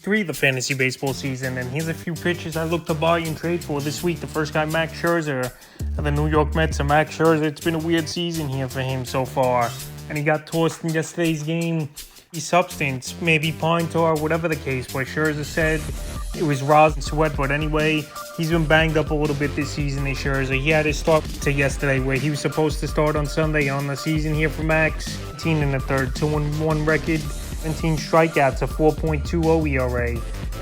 Three of the fantasy baseball season, and here's a few pitchers I look to buy and trade for this week. The first guy, Max Scherzer of the New York Mets. And Max Scherzer, it's been a weird season here for him so far, and he got tossed in yesterday's game. Substance, maybe pine tar, whatever the case, but Scherzer said it was rosin sweat. But anyway, he's been banged up a little bit this season. Scherzer, he had his start to yesterday where he was supposed to start on Sunday on the season here for Max. 18 in the third, 2-1 record, 17 strikeouts, a 4.20 ERA,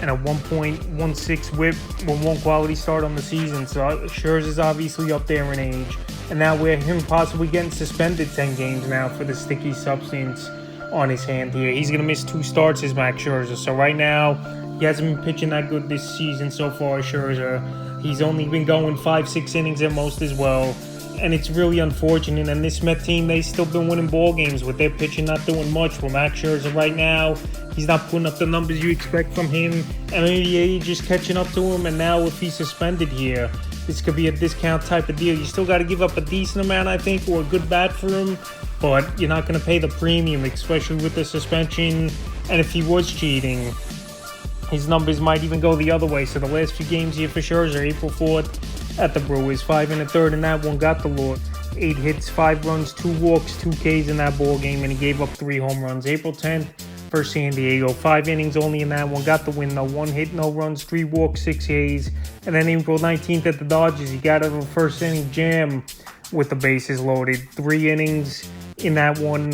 and a 1.16 whip with one quality start on the season. So Scherzer's obviously up there in age, and now we're him possibly getting suspended 10 games now for the sticky substance on his hand here. He's going to miss 2 starts as Max Scherzer. So right now, he hasn't been pitching that good this season so far, Scherzer. He's only been going 5-6 innings at most as well. And it's really unfortunate. And this Met team, they still been winning ball games with their pitching not doing much. Well, Max Scherzer right now, he's not putting up the numbers you expect from him. And maybe age just catching up to him. And now if he's suspended here, this could be a discount type of deal. You still got to give up a decent amount, I think, or a good bat for him. But you're not going to pay the premium, especially with the suspension. And if he was cheating, his numbers might even go the other way. So the last few games here for Scherzer, April 4th at the Brewers, 5 in the third, and that one got the Lord. 8 hits, 5 runs, 2 walks, 2 Ks in that ball game, and he gave up 3 home runs. April 10th for San Diego, 5 innings only in that one, got the win though. 1 hit, no runs, 3 walks, 6 Ks. And then April 19th at the Dodgers, he got a first inning jam with the bases loaded. 3 innings in that one,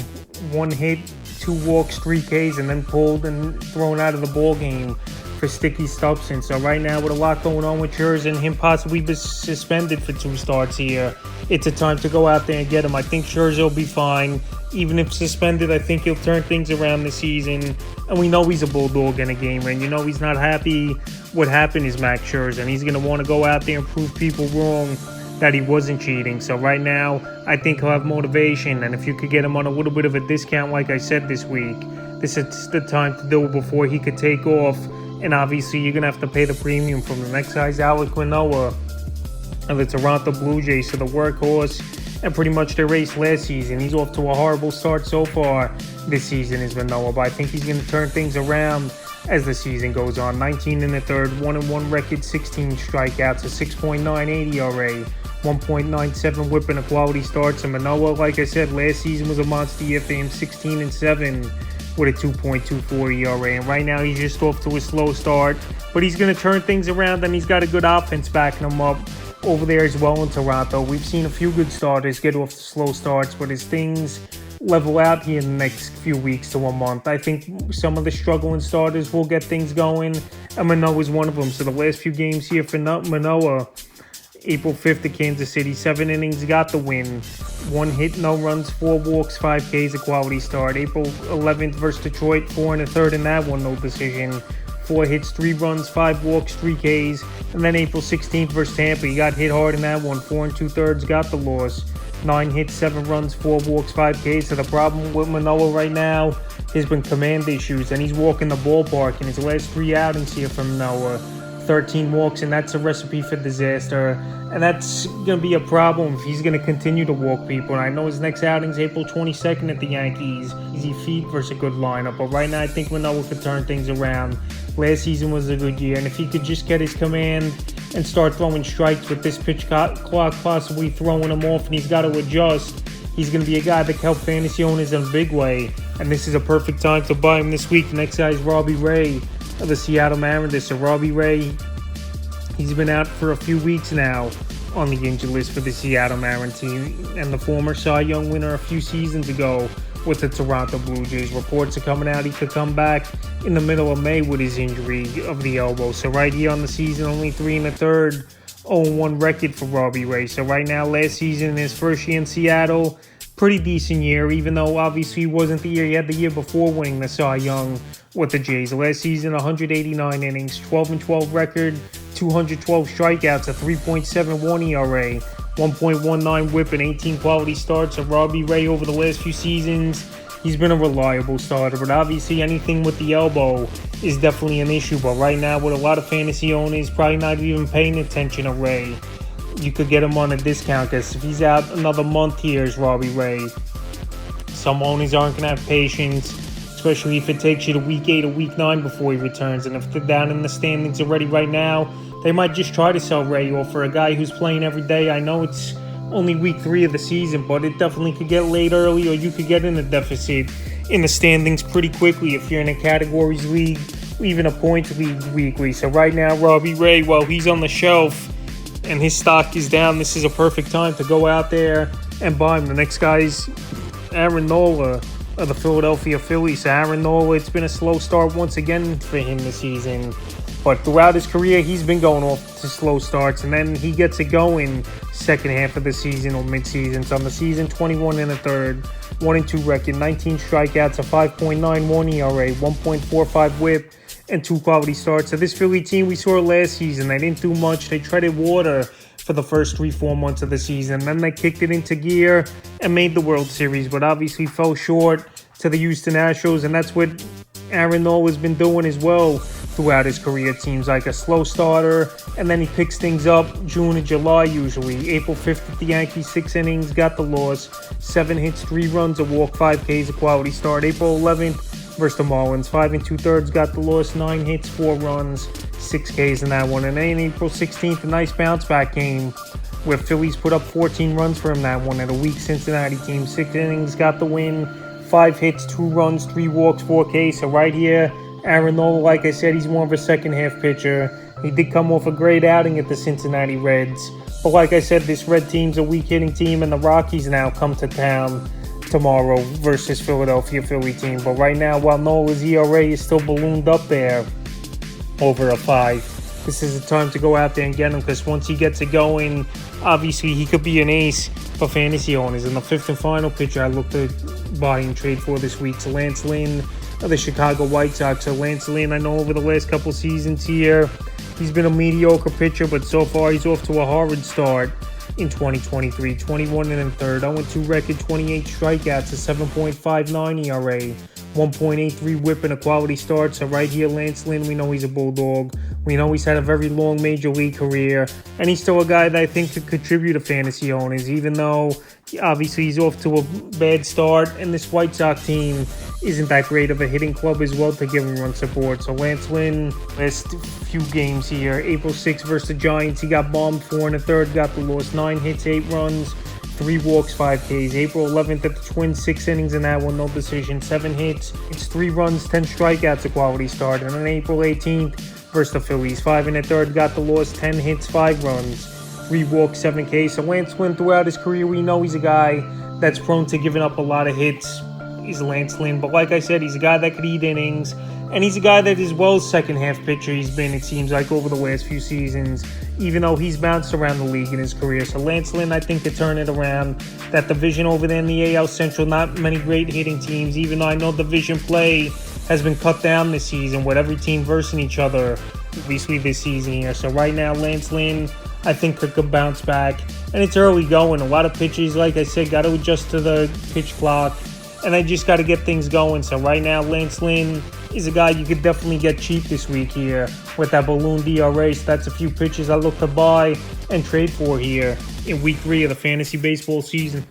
1 hit, 2 walks, 3 Ks, and then pulled and thrown out of the ball game for sticky substance. So right now, with a lot going on with Scherzer and him possibly be suspended for 2 starts here, it's a time to go out there and get him. I think Scherzer will be fine. Even if suspended, I think he'll turn things around this season. And we know he's a bulldog in a game, and you know he's not happy what happened is Max Scherzer, and he's going to want to go out there and prove people wrong that he wasn't cheating. So right now, I think he'll have motivation, and if you could get him on a little bit of a discount, like I said this week, this is the time to do it before he could take off. And obviously, you're going to have to pay the premium from the next guy's Alek Manoah of the Toronto Blue Jays, so the workhorse and pretty much their race last season. He's off to a horrible start so far this season is Manoah, but I think he's going to turn things around as the season goes on. 19 in the third, 1-1 record, 16 strikeouts, a 6.98 ERA, 1.97 whip, and a quality start. So Manoah, like I said, last season was a monster year for him, 16-7 with a 2.24 ERA. And right now he's just off to a slow start, but he's going to turn things around, and he's got a good offense backing him up over there as well in Toronto. We've seen a few good starters get off to slow starts, but as things level out here in the next few weeks to a month, I think some of the struggling starters will get things going, and Manoah is one of them. So the last few games here for Manoah, April 5th at Kansas City, 7 innings, got the win. 1 hit, no runs, 4 walks, 5 Ks, a quality start. April 11th versus Detroit, 4 in the third in that one, no decision. 4 hits, 3 runs, 5 walks, 3 Ks. And then April 16th versus Tampa, he got hit hard in that one, 4 2/3, got the loss. 9 hits, 7 runs, 4 walks, 5 Ks. So the problem with Manoah right now has been command issues, and he's walking the ballpark in his last 3 outings here from Manoah. 13 walks, and that's a recipe for disaster. And that's going to be a problem if he's going to continue to walk people. And I know his next outing is April 22nd at the Yankees. Easy feat versus a good lineup. But right now, I think Manoah could turn things around. Last season was a good year. And if he could just get his command and start throwing strikes with this pitch clock possibly throwing him off, and he's got to adjust, he's going to be a guy that can help fantasy owners in a big way. And this is a perfect time to buy him this week. The next guy is Robbie Ray of the Seattle Mariners. So Robbie Ray, he's been out for a few weeks now on the injured list for the Seattle Mariners team, and the former Cy Young winner a few seasons ago with the Toronto Blue Jays. Reports are coming out he could come back in the middle of May with his injury of the elbow. So right here on the season, only 3 1/3, 0-1 record for Robbie Ray. So right now, last season, in his first year in Seattle, pretty decent year, even though obviously he wasn't the year he had the year before winning the Cy Young with the Jays. Last season, 189 innings, 12-12 record, 212 strikeouts, a 3.71 ERA, 1.19 whip, and 18 quality starts. So Robbie Ray over the last few seasons, he's been a reliable starter, but obviously anything with the elbow is definitely an issue. But right now, with a lot of fantasy owners probably not even paying attention to Ray, you could get him on a discount, because if he's out another month here as Robbie Ray, some owners aren't going to have patience, especially if it takes you to week 8 or week 9 before he returns. And if they're down in the standings already right now, they might just try to sell Ray, or for a guy who's playing every day. I know it's only week 3 of the season, but it definitely could get late early, or you could get in a deficit in the standings pretty quickly if you're in a categories league, even a points league weekly. So right now, Robbie Ray, while he's on the shelf and his stock is down, this is a perfect time to go out there and buy him. The next guy's Aaron Nola of the Philadelphia Phillies. So Aaron Nola, it's been a slow start once again for him this season. But throughout his career, he's been going off to slow starts, and then he gets it going second half of the season or mid-season. So on the season, 21 1/3, 1-2 record, 19 strikeouts, a 5.91 ERA, 1.45 WHIP, and 2 quality starts. So this Philly team, we saw last season, they didn't do much. They treaded water for the first 3-4 months of the season. Then they kicked it into gear and made the World Series, but obviously fell short to the Houston Astros, and that's what Aaron Nola's been doing as well throughout his career. It seems like a slow starter, and then he picks things up June and July usually. April 5th at the Yankees, 6 innings, got the loss, 7 hits, 3 runs, a walk, 5 Ks, a quality start. April 11th versus the Marlins, 5 2/3, got the loss, 9 hits, 4 runs, 6 Ks in that one. And then April 16th, a nice bounce back game where Phillies put up 14 runs for him that one at a weak Cincinnati team. 6 innings, got the win, 5 hits, 2 runs, 3 walks, 4 Ks. So right here, Aaron Nola, like I said, he's more of a second-half pitcher. He did come off a great outing at the Cincinnati Reds. But like I said, this Red team's a weak-hitting team, and the Rockies now come to town tomorrow versus Philadelphia Philly team. But right now, while Nola's ERA is still ballooned up there over a 5, this is the time to go out there and get him, because once he gets it going, obviously he could be an ace for fantasy owners. And the 5th and final pitcher I look to buy and trade for this week's Lance Lynn of the Chicago White Sox. So Lance Lynn, I know over the last couple seasons here, he's been a mediocre pitcher, but so far he's off to a horrid start in 2023. 21 1/3, 0-2 record, 28 strikeouts, a 7.59 ERA, 1.83 WHIP, and a quality start. So right here, Lance Lynn, we know he's a Bulldog. We know he's had a very long major league career, and he's still a guy that I think could contribute to fantasy owners, even though obviously he's off to a bad start, and this White Sox team isn't that great of a hitting club as well to give him run support. So Lance Lynn, last few games here, April 6th versus the Giants, he got bombed 4 1/3, got the loss, 9 hits, 8 runs, 3 walks, 5 Ks. April 11th at the Twins, 6 innings in that one, no decision, 7 hits, it's 3 runs, 10 strikeouts, a quality start. And then April 18th versus the Phillies, 5 1/3, got the loss, 10 hits, 5 runs, 3 walks, 7 Ks. So Lance Lynn, throughout his career, we know he's a guy that's prone to giving up a lot of hits. He's Lance Lynn, but like I said, he's a guy that could eat innings, and he's a guy that as well as second-half pitcher he's been, it seems like, over the last few seasons, even though he's bounced around the league in his career. So Lance Lynn, I think, could turn it around. That division over there in the AL Central, not many great hitting teams, even though I know division play has been cut down this season with every team versing each other, obviously this season here. So right now, Lance Lynn, I think, could bounce back, and it's early going. A lot of pitchers, like I said, got to adjust to the pitch clock, and they just got to get things going. So right now, Lance Lynn is a guy you could definitely get cheap this week here with that balloon ERA. So that's a few pitchers I look to buy and trade for here in week 3 of the fantasy baseball season.